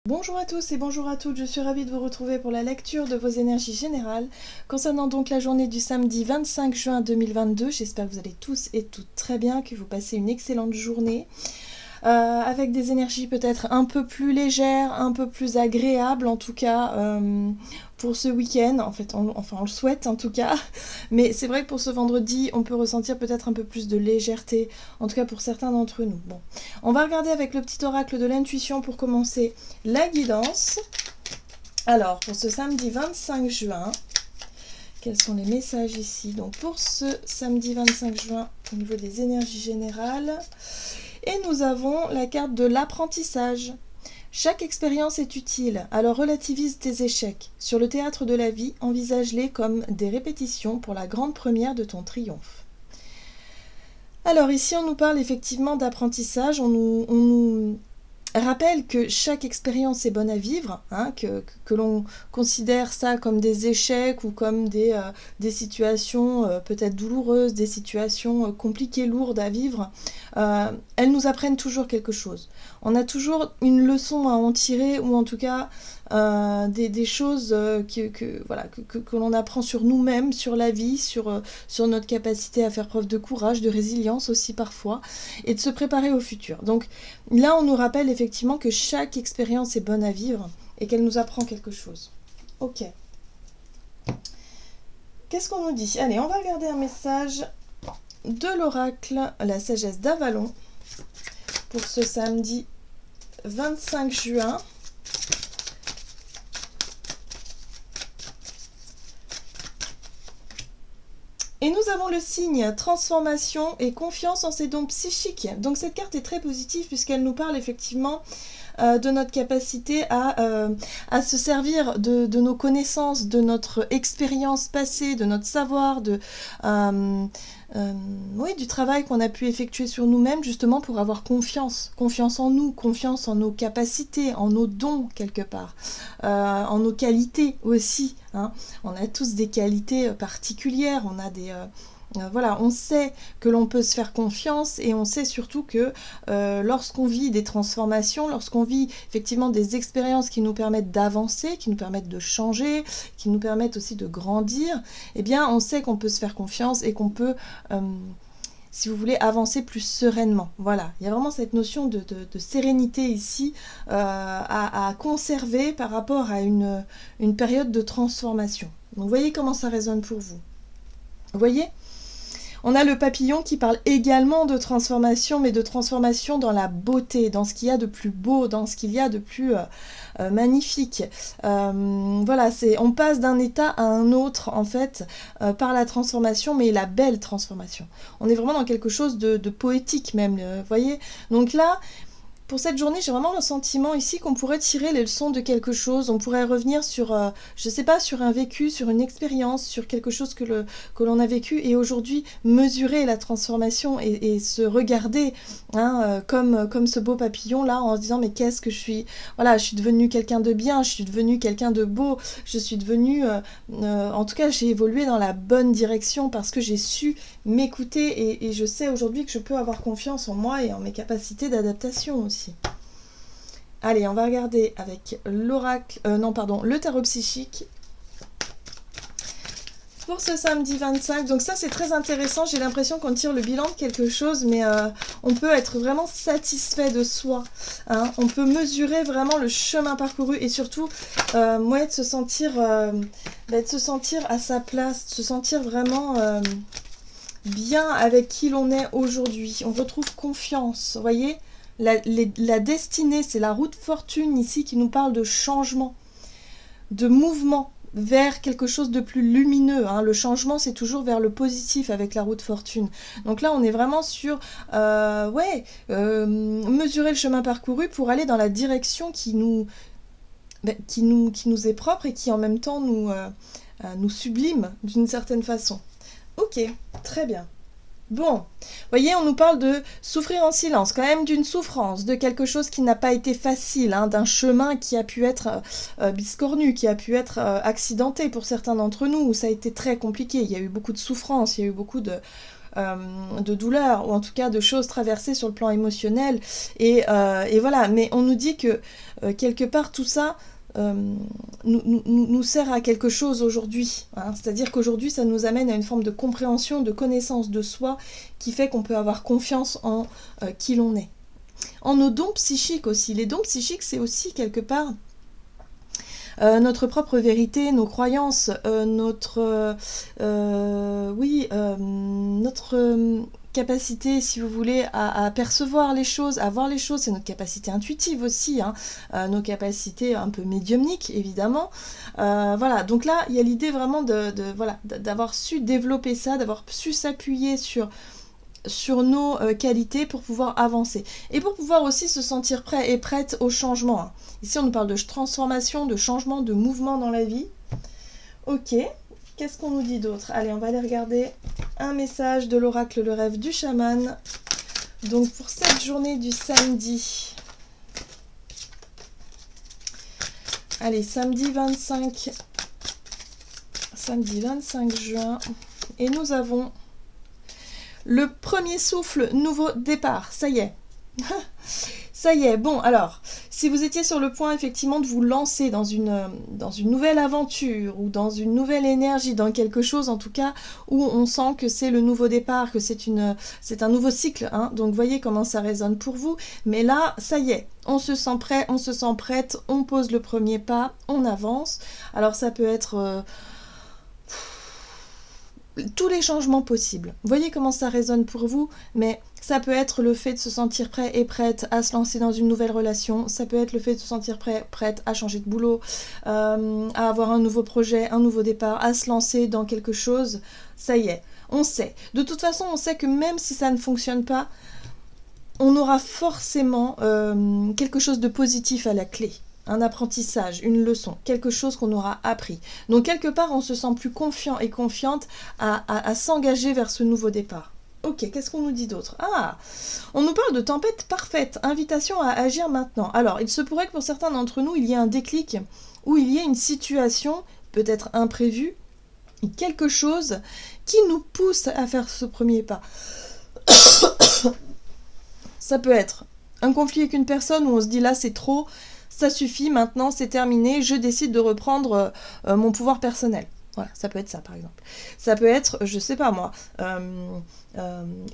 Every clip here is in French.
Bonjour à tous et bonjour à toutes, je suis ravie de vous retrouver pour la lecture de vos énergies générales concernant donc la journée du samedi 25 juin 2022. J'espère que vous allez tous et toutes très bien, que vous passez une excellente journée avec des énergies peut-être un peu plus légères, un peu plus agréables en tout cas pour ce week-end. En fait, on le souhaite en tout cas, mais c'est vrai que pour ce vendredi, on peut ressentir peut-être un peu plus de légèreté, en tout cas pour certains d'entre nous. Bon, on va regarder avec le petit oracle de l'intuition pour commencer la guidance. Alors, pour ce samedi 25 juin, quels sont les messages ici? Donc pour ce samedi 25 juin, au niveau des énergies générales, et nous avons la carte de l'apprentissage. Chaque expérience est utile, alors relativise tes échecs. Sur le théâtre de la vie, envisage-les comme des répétitions pour la grande première de ton triomphe. Alors ici, on nous parle effectivement d'apprentissage, on nous rappelle que chaque expérience est bonne à vivre, hein, que l'on considère ça comme des échecs ou comme des situations peut-être douloureuses, des situations compliquées, lourdes à vivre, elles nous apprennent toujours quelque chose. On a toujours une leçon à en tirer, ou en tout cas des choses que l'on apprend sur nous-mêmes, sur la vie, sur notre capacité à faire preuve de courage, de résilience aussi parfois, et de se préparer au futur. Donc là, on nous rappelle effectivement que chaque expérience est bonne à vivre et qu'elle nous apprend quelque chose. Ok. Qu'est-ce qu'on nous dit? Allez, on va regarder un message de l'oracle, la sagesse d'Avalon, pour ce samedi 25 juin. Et nous avons le signe transformation et confiance en ses dons psychiques. Donc cette carte est très positive puisqu'elle nous parle effectivement de notre capacité à se servir de nos connaissances, de notre expérience passée, de notre savoir, du travail qu'on a pu effectuer sur nous-mêmes justement pour avoir confiance en nous, confiance en nos capacités, en nos dons quelque part, en nos qualités aussi, hein. On a tous des qualités particulières, on a des... on sait que l'on peut se faire confiance et on sait surtout que lorsqu'on vit des transformations, lorsqu'on vit effectivement des expériences qui nous permettent d'avancer, qui nous permettent de changer, qui nous permettent aussi de grandir, eh bien on sait qu'on peut se faire confiance et qu'on peut, si vous voulez, avancer plus sereinement. Voilà, il y a vraiment cette notion de sérénité ici à conserver par rapport à une période de transformation. Donc vous voyez comment ça résonne pour vous. Vous voyez ? On a le papillon qui parle également de transformation, mais de transformation dans la beauté, dans ce qu'il y a de plus beau, dans ce qu'il y a de plus magnifique. On passe d'un état à un autre, en fait, par la transformation, mais la belle transformation. On est vraiment dans quelque chose de poétique même, vous voyez. Donc là, pour cette journée, j'ai vraiment le sentiment ici qu'on pourrait tirer les leçons de quelque chose. On pourrait revenir sur, je sais pas, sur un vécu, sur une expérience, sur quelque chose que l'on a vécu et aujourd'hui mesurer la transformation et se regarder comme ce beau papillon là en se disant mais qu'est-ce que je suis, voilà, je suis devenue quelqu'un de bien, je suis devenue quelqu'un de beau, je suis devenue, en tout cas j'ai évolué dans la bonne direction parce que j'ai su m'écouter et je sais aujourd'hui que je peux avoir confiance en moi et en mes capacités d'adaptation aussi. Allez, on va regarder avec l'oracle, le tarot psychique pour ce samedi 25. Donc ça c'est très intéressant, j'ai l'impression qu'on tire le bilan de quelque chose, mais on peut être vraiment satisfait de soi, hein. On peut mesurer vraiment le chemin parcouru et surtout de se sentir à sa place, de se sentir vraiment bien avec qui l'on est aujourd'hui. On retrouve confiance, vous voyez. La destinée, c'est la roue de fortune ici qui nous parle de changement, de mouvement vers quelque chose de plus lumineux, hein. Le changement, c'est toujours vers le positif avec la roue de fortune. Donc là, on est vraiment sur mesurer le chemin parcouru pour aller dans la direction qui nous est propre et qui en même temps nous sublime d'une certaine façon. Ok, très bien. Bon, vous voyez, on nous parle de souffrir en silence, quand même d'une souffrance, de quelque chose qui n'a pas été facile, hein, d'un chemin qui a pu être biscornu, qui a pu être accidenté pour certains d'entre nous, où ça a été très compliqué, il y a eu beaucoup de souffrance, il y a eu beaucoup de de douleur, ou en tout cas de choses traversées sur le plan émotionnel. Et voilà, mais on nous dit que quelque part tout ça nous sert à quelque chose aujourd'hui. Hein. C'est-à-dire qu'aujourd'hui, ça nous amène à une forme de compréhension, de connaissance de soi, qui fait qu'on peut avoir confiance en qui l'on est. En nos dons psychiques aussi. Les dons psychiques, c'est aussi quelque part notre propre vérité, nos croyances, notre capacité, si vous voulez, à percevoir les choses, à voir les choses. C'est notre capacité intuitive aussi, hein, nos capacités un peu médiumniques, évidemment. Voilà, donc là, il y a l'idée vraiment d'avoir su développer ça, d'avoir su s'appuyer sur nos qualités pour pouvoir avancer. Et pour pouvoir aussi se sentir prêt et prête au changement. Hein. Ici, on nous parle de transformation, de changement, de mouvement dans la vie. Ok, qu'est-ce qu'on nous dit d'autre? Allez, on va aller regarder un message de l'oracle Le Rêve du Chaman. Donc, pour cette journée du samedi. Allez, samedi 25 juin. Et nous avons le premier souffle, nouveau départ. Ça y est. Ça y est. Bon, alors, si vous étiez sur le point, effectivement, de vous lancer dans une nouvelle aventure ou dans une nouvelle énergie, dans quelque chose, en tout cas, où on sent que c'est le nouveau départ, que c'est un nouveau cycle. Hein, donc, voyez comment ça résonne pour vous. Mais là, ça y est. On se sent prêt, on se sent prête, on pose le premier pas, on avance. Alors, ça peut être tous les changements possibles. Voyez comment ça résonne pour vous, mais ça peut être le fait de se sentir prêt et prête à se lancer dans une nouvelle relation, ça peut être le fait de se sentir prête à changer de boulot, à avoir un nouveau projet, un nouveau départ, à se lancer dans quelque chose. Ça y est, on sait. De toute façon, on sait que même si ça ne fonctionne pas, on aura forcément quelque chose de positif à la clé. Un apprentissage, une leçon, quelque chose qu'on aura appris. Donc quelque part, on se sent plus confiant et confiante à s'engager vers ce nouveau départ. Ok, qu'est-ce qu'on nous dit d'autre? Ah, on nous parle de tempête parfaite, invitation à agir maintenant. Alors, il se pourrait que pour certains d'entre nous, il y ait un déclic, ou il y ait une situation, peut-être imprévue, quelque chose qui nous pousse à faire ce premier pas. Ça peut être un conflit avec une personne où on se dit là c'est trop, ça suffit, maintenant c'est terminé, je décide de reprendre mon pouvoir personnel. Voilà, ça peut être ça par exemple. Ça peut être, je sais pas moi,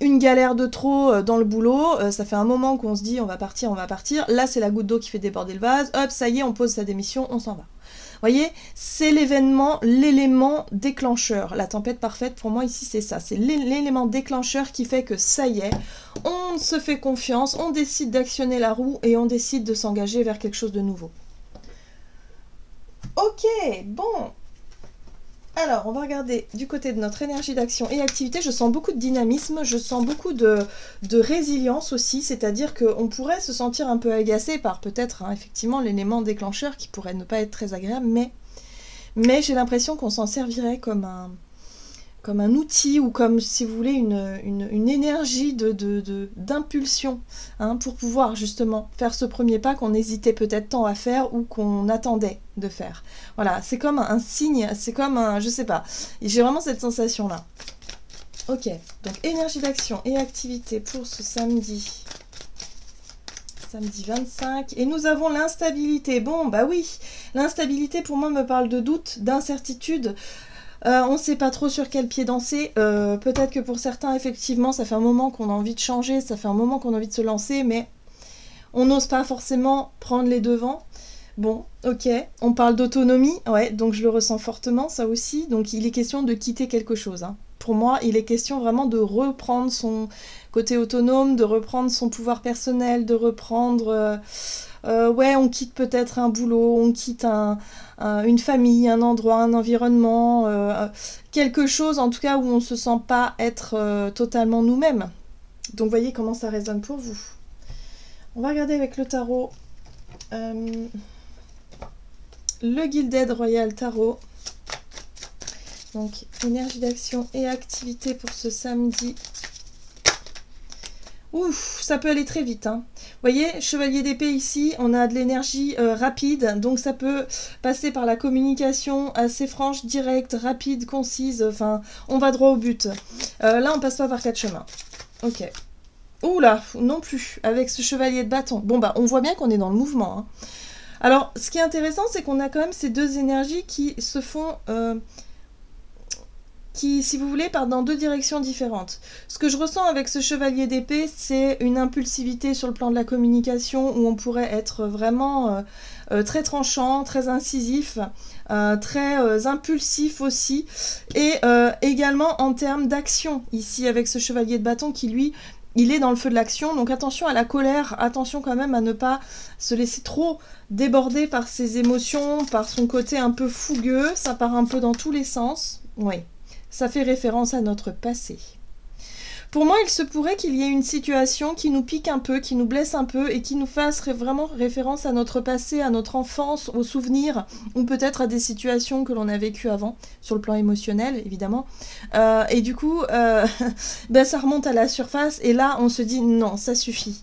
une galère de trop dans le boulot, ça fait un moment qu'on se dit on va partir, là c'est la goutte d'eau qui fait déborder le vase, hop, ça y est, on pose sa démission, on s'en va. Vous voyez, c'est l'événement, l'élément déclencheur. La tempête parfaite, pour moi, ici, c'est ça. C'est l'élément déclencheur qui fait que ça y est, on se fait confiance, on décide d'actionner la roue et on décide de s'engager vers quelque chose de nouveau. Ok, bon. Alors, on va regarder du côté de notre énergie d'action et activité. Je sens beaucoup de dynamisme, je sens beaucoup de résilience aussi, c'est-à-dire qu'on pourrait se sentir un peu agacé par peut-être effectivement l'élément déclencheur qui pourrait ne pas être très agréable, mais j'ai l'impression qu'on s'en servirait comme un outil ou comme, si vous voulez, une énergie d'impulsion pour pouvoir justement faire ce premier pas qu'on hésitait peut-être tant à faire ou qu'on attendait de faire. Voilà, c'est comme un signe, c'est comme un... je sais pas, j'ai vraiment cette sensation-là. Ok, donc énergie d'action et activité pour ce samedi 25, et nous avons l'instabilité. Bon, bah oui, l'instabilité pour moi me parle de doute, d'incertitude. On ne sait pas trop sur quel pied danser. Peut-être que pour certains, effectivement, ça fait un moment qu'on a envie de changer, ça fait un moment qu'on a envie de se lancer, mais on n'ose pas forcément prendre les devants. Bon, ok, on parle d'autonomie, ouais, donc je le ressens fortement, ça aussi. Donc il est question de quitter quelque chose. Pour moi, il est question vraiment de reprendre son côté autonome, de reprendre son pouvoir personnel, de reprendre... ouais, on quitte peut-être un boulot, on quitte une famille, un endroit, un environnement, quelque chose en tout cas où on ne se sent pas être totalement nous-mêmes. Donc voyez comment ça résonne pour vous. On va regarder avec le tarot le Gilded Royal Tarot. Donc énergie d'action et activité pour ce samedi. Ouf, ça peut aller très vite. voyez, chevalier d'épée ici, on a de l'énergie rapide, donc ça peut passer par la communication assez franche, directe, rapide, concise, enfin, on va droit au but. Là, on passe pas par quatre chemins. Ok. Oula, non plus, avec ce chevalier de bâton. Bon, bah, on voit bien qu'on est dans le mouvement. Hein. Alors, ce qui est intéressant, c'est qu'on a quand même ces deux énergies qui se font... qui, si vous voulez, partent dans deux directions différentes. Ce que je ressens avec ce chevalier d'épée, c'est une impulsivité sur le plan de la communication, où on pourrait être vraiment très tranchant, très incisif, très impulsif aussi, et également en termes d'action, ici, avec ce chevalier de bâton qui, lui, il est dans le feu de l'action, donc attention à la colère, attention quand même à ne pas se laisser trop déborder par ses émotions, par son côté un peu fougueux, ça part un peu dans tous les sens. Oui, ça fait référence à notre passé. Pour moi, il se pourrait qu'il y ait une situation qui nous pique un peu, qui nous blesse un peu et qui nous fasse vraiment référence à notre passé, à notre enfance, aux souvenirs, ou peut-être à des situations que l'on a vécues avant, sur le plan émotionnel, évidemment. Et du coup, ben, ça remonte à la surface et là, on se dit non, ça suffit.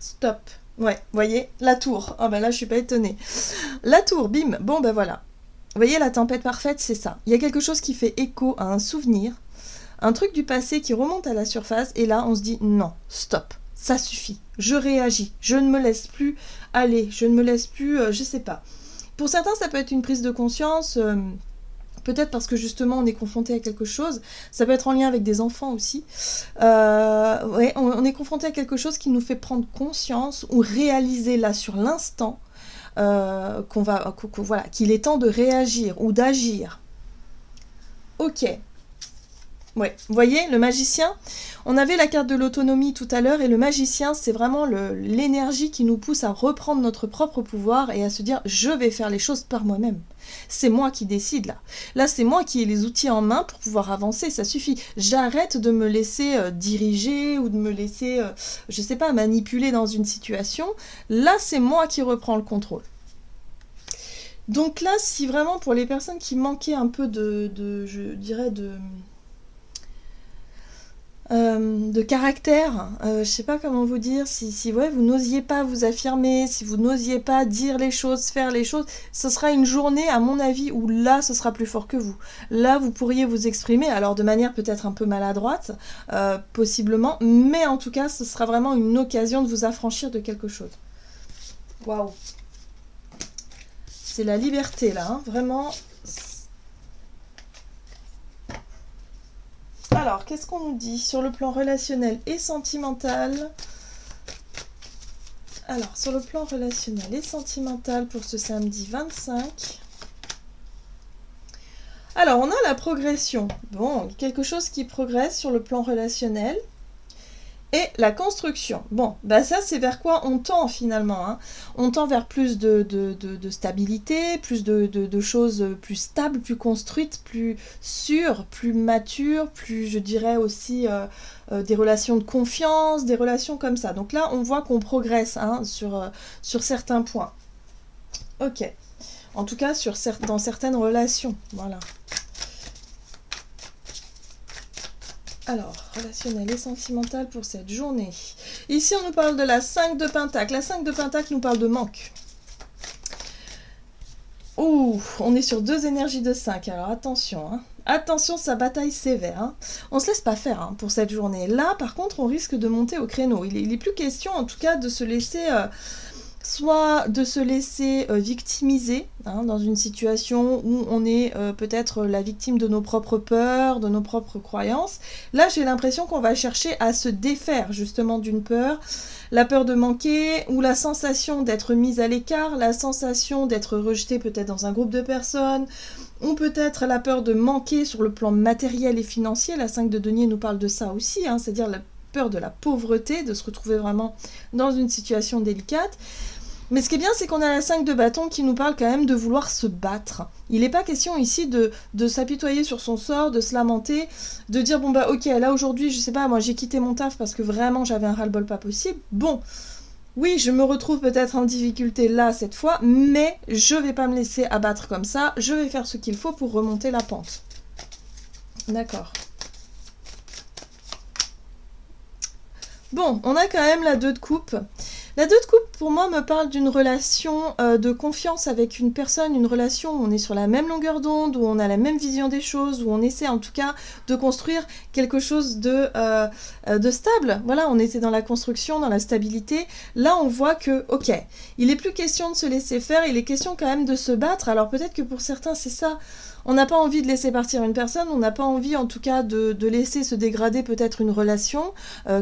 Stop. Ouais, vous voyez, la tour. Ah ben là, je suis pas étonnée. La tour, bim. Bon, ben voilà. Vous voyez, la tempête parfaite, c'est ça. Il y a quelque chose qui fait écho à un souvenir, un truc du passé qui remonte à la surface, et là, on se dit non, stop, ça suffit, je réagis, je ne me laisse plus aller, je ne me laisse plus, je sais pas. Pour certains, ça peut être une prise de conscience, peut-être parce que justement, on est confronté à quelque chose, ça peut être en lien avec des enfants aussi. Ouais, on est confronté à quelque chose qui nous fait prendre conscience ou réaliser là sur l'instant voilà, qu'il est temps de réagir ou d'agir. Ok. Ouais, vous voyez, le magicien, on avait la carte de l'autonomie tout à l'heure, et le magicien, c'est vraiment l'énergie qui nous pousse à reprendre notre propre pouvoir et à se dire, je vais faire les choses par moi-même. C'est moi qui décide là. Là, c'est moi qui ai les outils en main pour pouvoir avancer, ça suffit. J'arrête de me laisser diriger ou de me laisser, je sais pas, manipuler dans une situation. Là, c'est moi qui reprends le contrôle. Donc là, si vraiment pour les personnes qui manquaient un peu je dirais de caractère, je sais pas comment vous dire, si ouais, vous n'osiez pas vous affirmer, si vous n'osiez pas dire les choses, faire les choses, ce sera une journée, à mon avis, où là, ce sera plus fort que vous. Là, vous pourriez vous exprimer, alors de manière peut-être un peu maladroite, possiblement, mais en tout cas, ce sera vraiment une occasion de vous affranchir de quelque chose. Waouh! C'est la liberté, là, hein, vraiment... Alors, qu'est-ce qu'on nous dit sur le plan relationnel et sentimental? Alors, sur le plan relationnel et sentimental pour ce samedi 25. Alors, on a la progression. Bon, quelque chose qui progresse sur le plan relationnel. Et la construction. Bon, bah ça c'est vers quoi on tend finalement. Hein. On tend vers plus de stabilité, plus de choses plus stables, plus construites, plus sûres, plus matures, plus je dirais aussi des relations de confiance, des relations comme ça. Donc là on voit qu'on progresse hein, sur certains points. Ok. En tout cas dans certaines relations. Voilà. Alors, relationnel et sentimental pour cette journée. Ici, on nous parle de la 5 de Pentacle. La 5 de Pentacle nous parle de manque. Ouh, on est sur deux énergies de 5, alors attention. Hein. Attention, ça bataille sévère. Hein. On se laisse pas faire hein, pour cette journée. Là, par contre, on risque de monter au créneau. Il est plus question, en tout cas, de se laisser... soit de se laisser victimiser hein, dans une situation où on est peut-être la victime de nos propres peurs, de nos propres croyances. Là, j'ai l'impression qu'on va chercher à se défaire justement d'une peur, la peur de manquer ou la sensation d'être mise à l'écart, la sensation d'être rejeté peut-être dans un groupe de personnes, ou peut-être la peur de manquer sur le plan matériel et financier. La 5 de denier nous parle de ça aussi, hein, c'est-à-dire la peur de la pauvreté, de se retrouver vraiment dans une situation délicate. Mais ce qui est bien, c'est qu'on a la 5 de bâton qui nous parle quand même de vouloir se battre. Il n'est pas question ici de s'apitoyer sur son sort, de se lamenter, de dire bon bah ok, là aujourd'hui, je sais pas, moi j'ai quitté mon taf parce que vraiment j'avais un ras-le-bol pas possible. Bon, oui, je me retrouve peut-être en difficulté là cette fois, mais je vais pas me laisser abattre comme ça, je vais faire ce qu'il faut pour remonter la pente. D'accord. Bon, on a quand même la 2 de coupe. La 2 de coupe, pour moi, me parle d'une relation de confiance avec une personne, une relation où on est sur la même longueur d'onde, où on a la même vision des choses, où on essaie en tout cas de construire quelque chose de stable. Voilà, on était dans la construction, dans la stabilité. Là, on voit que, ok, il n'est plus question de se laisser faire, il est question quand même de se battre. Alors peut-être que pour certains, c'est ça. On n'a pas envie de laisser partir une personne, on n'a pas envie en tout cas de laisser se dégrader peut-être une relation,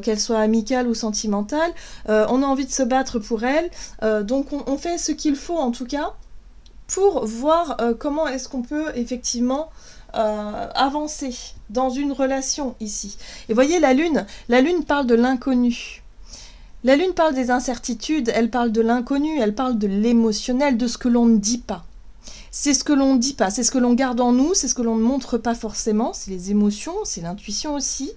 qu'elle soit amicale ou sentimentale. On a envie de se battre pour elle, donc on fait ce qu'il faut en tout cas pour voir comment est-ce qu'on peut effectivement avancer dans une relation ici. Et voyez la lune parle de l'inconnu. La lune parle des incertitudes, elle parle de l'inconnu, elle parle de l'émotionnel, de ce que l'on ne dit pas. C'est ce que l'on ne dit pas, c'est ce que l'on garde en nous, c'est ce que l'on ne montre pas forcément, c'est les émotions, c'est l'intuition aussi.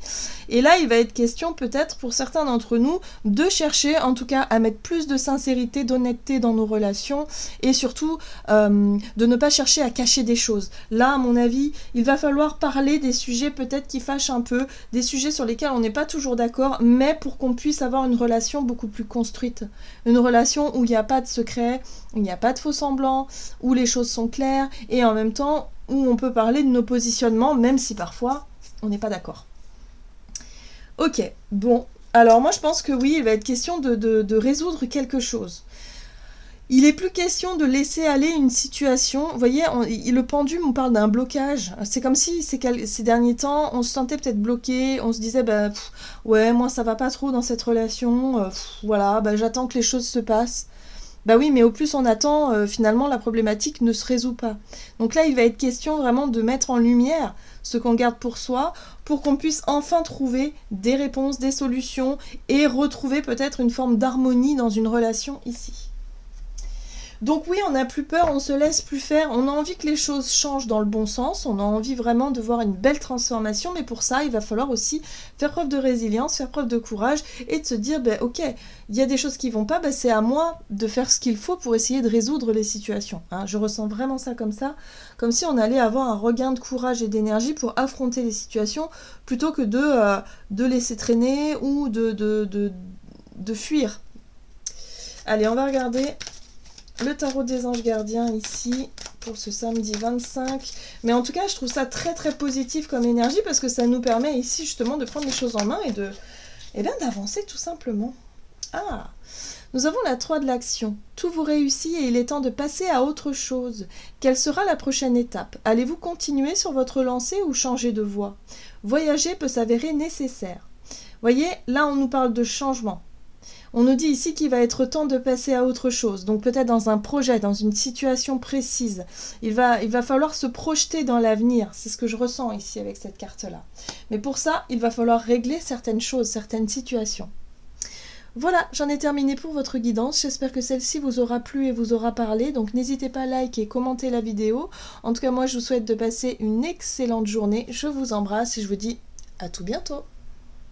Et là, il va être question peut-être pour certains d'entre nous de chercher en tout cas à mettre plus de sincérité, d'honnêteté dans nos relations et surtout de ne pas chercher à cacher des choses. Là, à mon avis, il va falloir parler des sujets peut-être qui fâchent un peu, des sujets sur lesquels on n'est pas toujours d'accord, mais pour qu'on puisse avoir une relation beaucoup plus construite. Une relation où il n'y a pas de secret, où il n'y a pas de faux semblants, où les choses sont claires et en même temps où on peut parler de nos positionnements même si parfois on n'est pas d'accord. Ok, bon, alors moi je pense que oui, il va être question de résoudre quelque chose. Il n'est plus question de laisser aller une situation. Vous voyez, le pendule, on parle d'un blocage. C'est comme si ces derniers temps, on se sentait peut-être bloqué, on se disait, bah, ouais, moi ça va pas trop dans cette relation, voilà, bah, j'attends que les choses se passent. Bah oui, mais au plus on attend, finalement, la problématique ne se résout pas. Donc là, il va être question vraiment de mettre en lumière ce qu'on garde pour soi, pour qu'on puisse enfin trouver des réponses, des solutions, et retrouver peut-être une forme d'harmonie dans une relation ici. Donc oui, on n'a plus peur, on se laisse plus faire, on a envie que les choses changent dans le bon sens, on a envie vraiment de voir une belle transformation, mais pour ça, il va falloir aussi faire preuve de résilience, faire preuve de courage et de se dire, ben, ok, il y a des choses qui vont pas, ben, c'est à moi de faire ce qu'il faut pour essayer de résoudre les situations. Hein. Je ressens vraiment ça, comme si on allait avoir un regain de courage et d'énergie pour affronter les situations, plutôt que de laisser traîner ou de fuir. Allez, on va regarder le tarot des anges gardiens ici pour ce samedi 25. Mais en tout cas, je trouve ça très très positif comme énergie parce que ça nous permet ici justement de prendre les choses en main et d'avancer tout simplement. Ah, nous avons la 3 de l'action. Tout vous réussit et il est temps de passer à autre chose. Quelle sera la prochaine étape? Allez-vous continuer sur votre lancée ou changer de voie? Voyager peut s'avérer nécessaire. Voyez, là on nous parle de changement. On nous dit ici qu'il va être temps de passer à autre chose, donc peut-être dans un projet, dans une situation précise. Il va falloir se projeter dans l'avenir, c'est ce que je ressens ici avec cette carte-là. Mais pour ça, il va falloir régler certaines choses, certaines situations. Voilà, j'en ai terminé pour votre guidance. J'espère que celle-ci vous aura plu et vous aura parlé. Donc n'hésitez pas à liker et commenter la vidéo. En tout cas, moi, je vous souhaite de passer une excellente journée. Je vous embrasse et je vous dis à tout bientôt.